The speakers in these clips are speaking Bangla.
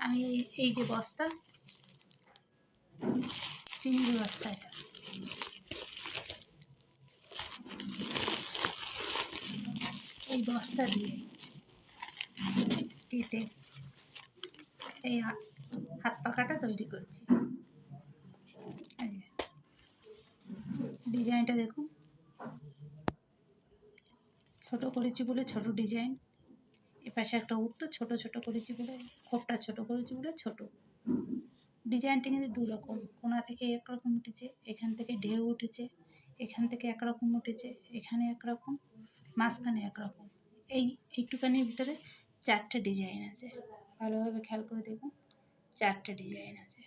আমি এই যে বস্তা, চিনির বস্তা, এটা এই বস্তা দিয়ে কেটে এই হাত পাখাটা তৈরি করছি। ডিজাইনটা দেখুন, ছোট করেছি বলে ছোট ডিজাইন, এপাশে একটা উত্তর ছোট ছোট করেছি বলে, খোপটা ছোট করেছি বলে ছোট। ডিজাইনটা কিন্তু দু রকম, কোনা থেকে একরকম উঠেছে, এখান থেকে ঢেউ উঠেছে, এখান থেকে একরকম উঠেছে, এখানে একরকম, মাঝখানে একরকম। এইটুকানির ভিতরে 4টে ডিজাইন আছে, ভালোভাবে খেয়াল করে দেখুন, 4টে ডিজাইন আছে।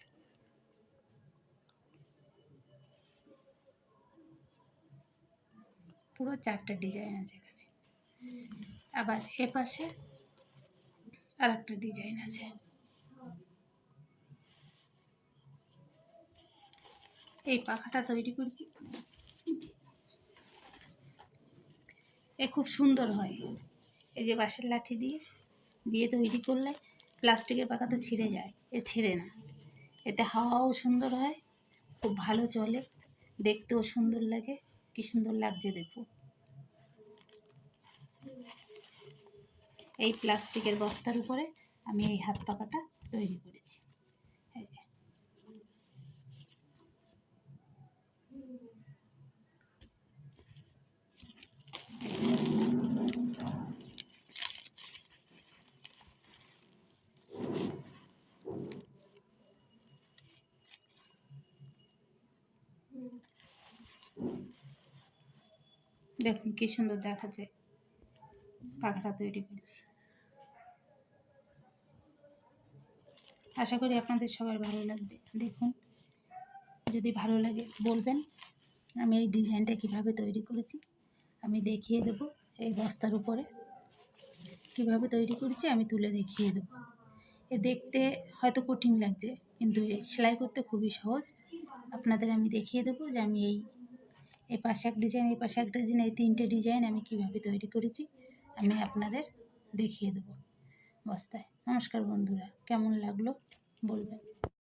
পুরো 4টে ডিজাইন আছে এখানে। আবার এপাশে আর একটা ডিজাইন আছে। এই পাখাটা তৈরি করেছি, এ খুব সুন্দর হয়। এই যে বাঁশের লাঠি দিয়ে তৈরি করলে প্লাস্টিকের পাখা তো ছিঁড়ে যায়, এ ছিঁড়ে না। এতে হাওয়াও সুন্দর হয়, খুব ভালো চলে, দেখতেও সুন্দর লাগে। কি সুন্দর লাগছে দেখুন। এই প্লাস্টিকের বস্তার উপরে আমি এই হাত পাখাটা তৈরি করেছি। দেখুন কি সুন্দর দেখাচ্ছে, পাখাটা তৈরি করেছি। আশা করি আপনাদের সবার ভালো লাগবে। দেখুন, যদি ভালো লাগে বলবেন। আমি এই ডিজাইনটা কিভাবে তৈরি করেছি আমি দেখিয়ে দেব। এই বস্তার উপরে কিভাবে তৈরি করেছি আমি তুলে দেখিয়ে দেব। এ দেখতে হয়তো কঠিন লাগছে, কিন্তু সেলাই করতে খুবই সহজ। আপনাদের আমি দেখিয়ে দেবো যে আমি এই পাশে এক ডিজাইন, এই পাশে এক ডিজাইন, এই 3টে ডিজাইন আমি কিভাবে তৈরি করেছি আমি আপনাদের দেখিয়ে দেবো বস্তায়। নমস্কার বন্ধুরা, কেমন লাগলো বলবেন।